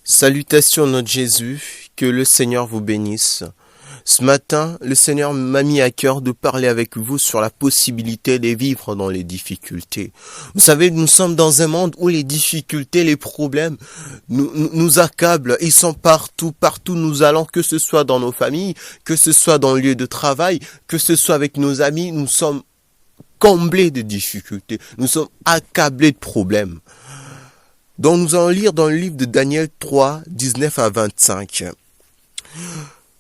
Salutations notre Jésus, que le Seigneur vous bénisse. Ce matin, le Seigneur m'a mis à cœur de parler avec vous sur la possibilité de vivre dans les difficultés. Vous savez, nous sommes dans un monde où les difficultés, les problèmes nous accablent. Ils sont partout où nous allons, que ce soit dans nos familles, que ce soit dans le lieu de travail, que ce soit avec nos amis, nous sommes comblés de difficultés. Nous sommes accablés de problèmes. Donc nous allons lire dans le livre de Daniel 3, 19 à 25.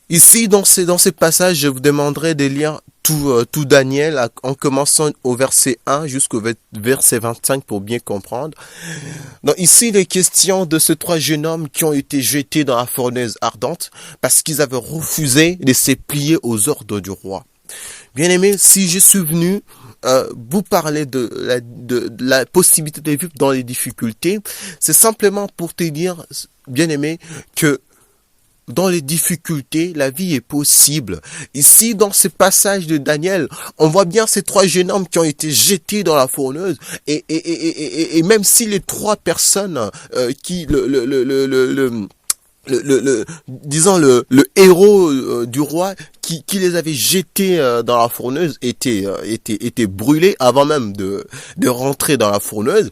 Ici, dans ces passages, je vous demanderai de lire tout Daniel, en commençant au verset 1 jusqu'au verset 25 pour bien comprendre. Donc ici, il est question de ces trois jeunes hommes qui ont été jetés dans la fournaise ardente parce qu'ils avaient refusé de se plier aux ordres du roi. Bien aimé, si je suis venu vous parler de la possibilité de vivre dans les difficultés, c'est simplement pour te dire, bien aimé, que dans les difficultés, la vie est possible. Ici, dans ce passage de Daniel, on voit bien ces trois jeunes hommes qui ont été jetés dans la fourneuse, et même si les trois personnes qui disons le héros du roi qui les avait jetés dans la fourneuse était brûlé avant même de rentrer dans la fourneuse.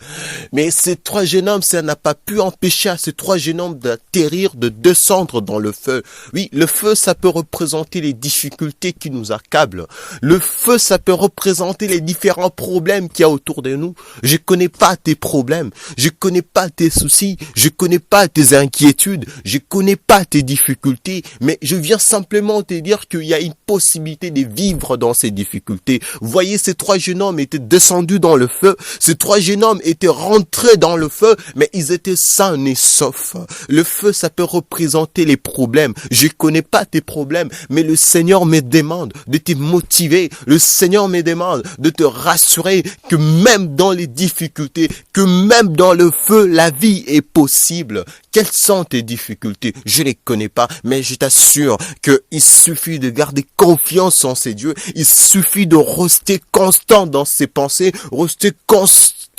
Mais ces trois jeunes hommes, ça n'a pas pu empêcher à ces trois jeunes hommes d'atterrir, de descendre dans le feu. Oui, le feu, ça peut représenter les difficultés qui nous accablent. Le feu, ça peut représenter les différents problèmes qu'il y a autour de nous. Je connais pas tes problèmes, je connais pas tes soucis, je connais pas tes inquiétudes, je connais pas tes difficultés, mais je viens simplement te dire qu'il y a une possibilité de vivre dans ces difficultés. Vous voyez, ces trois jeunes hommes étaient descendus dans le feu, ces trois jeunes hommes étaient rentrés dans le feu, mais ils étaient sains et saufs. Le feu, ça peut représenter les problèmes. Je connais pas tes problèmes, mais le Seigneur me demande de te motiver, le Seigneur me demande de te rassurer que même dans les difficultés, que même dans le feu, la vie est possible. Quelles sont tes difficultés? Je les connais pas, mais je t'assure qu'il suffit de garder confiance en ces dieux. Il suffit de rester constant dans ses pensées, rester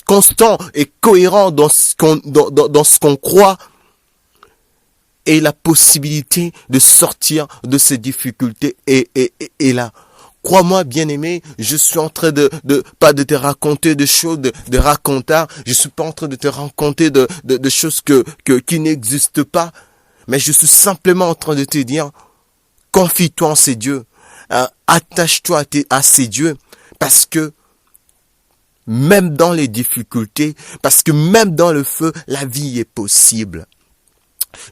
constant et cohérent dans ce qu'on croit. Et la possibilité de sortir de ces difficultés est là. Crois-moi, bien-aimé, je suis en train pas de te raconter des choses de racontard, je suis pas en train de te raconter de choses qui n'existent pas, mais je suis simplement en train de te dire, confie-toi en ces dieux, attache-toi à ces dieux, parce que même dans les difficultés, parce que même dans le feu, la vie est possible.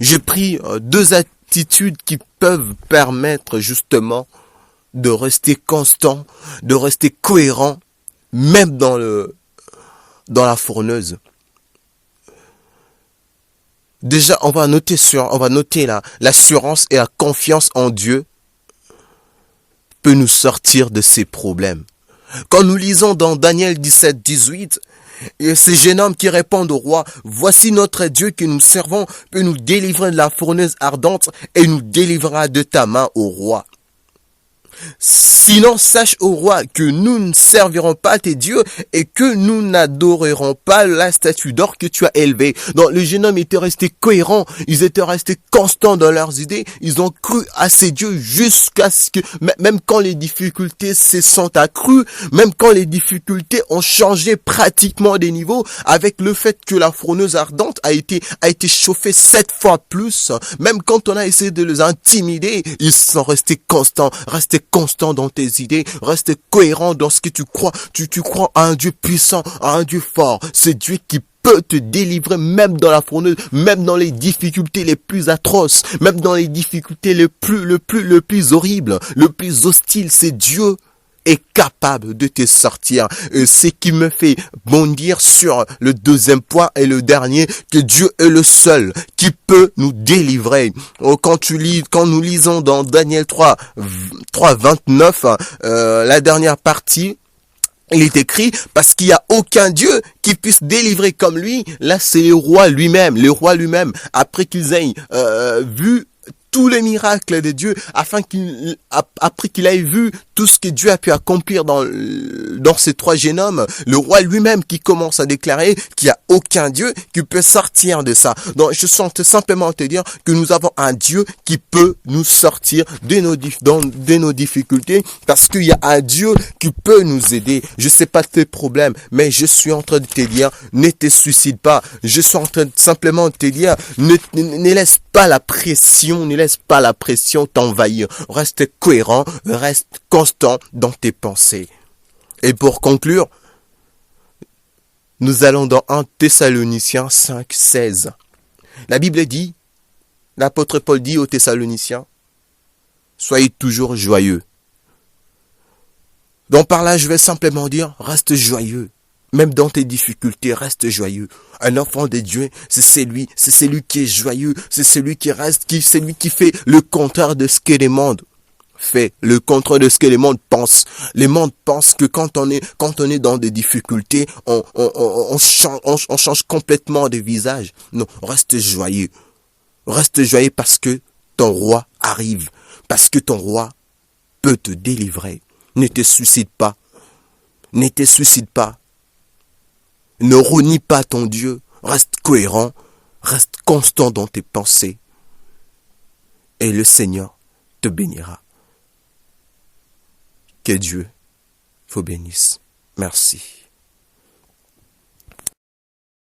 J'ai pris deux attitudes qui peuvent permettre justement de rester constant, de rester cohérent, même dans la fourneuse. Déjà, on va noter l'assurance et la confiance en Dieu peut nous sortir de ces problèmes. Quand nous lisons dans Daniel 17, 18, et ces jeunes hommes qui répondent au roi, voici notre Dieu que nous servons peut nous délivrer de la fournaise ardente et nous délivrera de ta main au roi. Sinon, sache au roi que nous ne servirons pas tes dieux et que nous n'adorerons pas la statue d'or que tu as élevée. Donc, les jeunes hommes étaient restés cohérents, ils étaient restés constants dans leurs idées, ils ont cru à ces dieux jusqu'à ce que, même quand les difficultés se sont accrues, même quand les difficultés ont changé pratiquement des niveaux, avec le fait que la fourneuse ardente a été chauffée 7 fois plus, même quand on a essayé de les intimider, ils sont restés constants, restés constant dans tes idées, reste cohérent dans ce que tu crois. Tu crois à un Dieu puissant, à un Dieu fort. C'est Dieu qui peut te délivrer même dans la fourneuse, même dans les difficultés les plus atroces, même dans les difficultés le plus horribles, le plus hostiles. C'est Dieu est capable de te sortir. Ce qui me fait bondir sur le deuxième point et le dernier, que Dieu est le seul qui peut nous délivrer. Quand nous lisons dans Daniel 3, 29, la dernière partie, il est écrit, parce qu'il n'y a aucun Dieu qui puisse délivrer comme lui. Là, c'est le roi lui-même, après qu'ils aient vu tous les miracles de Dieu, après qu'il ait vu tout ce que Dieu a pu accomplir dans ces 3 jeunes hommes, le roi lui-même qui commence à déclarer qu'il n'y a aucun Dieu qui peut sortir de ça. Donc je sens simplement te dire que nous avons un Dieu qui peut nous sortir de nos difficultés, parce qu'il y a un Dieu qui peut nous aider. Je sais pas tes problèmes, mais je suis en train de te dire, ne te suicide pas. Je suis en train de simplement te dire, ne laisse pas la pression, t'envahir. Reste cohérent, reste constant dans tes pensées. Et pour conclure, nous allons dans 1 Thessaloniciens 5, 16. La Bible dit, l'apôtre Paul dit aux Thessaloniciens, soyez toujours joyeux. Donc par là, je vais simplement dire, reste joyeux. Même dans tes difficultés, reste joyeux. Un enfant de Dieu, c'est celui qui est joyeux, c'est celui qui fait le contraire de ce que les mondes fait, le contraire de ce que les mondes pensent. Les mondes pensent que quand on est dans des difficultés, on change complètement de visage. Non, reste joyeux. Reste joyeux parce que ton roi arrive, parce que ton roi peut te délivrer. Ne te suicide pas. Ne te suicide pas. Ne renie pas ton Dieu. Reste cohérent. Reste constant dans tes pensées. Et le Seigneur te bénira. Que Dieu vous bénisse. Merci.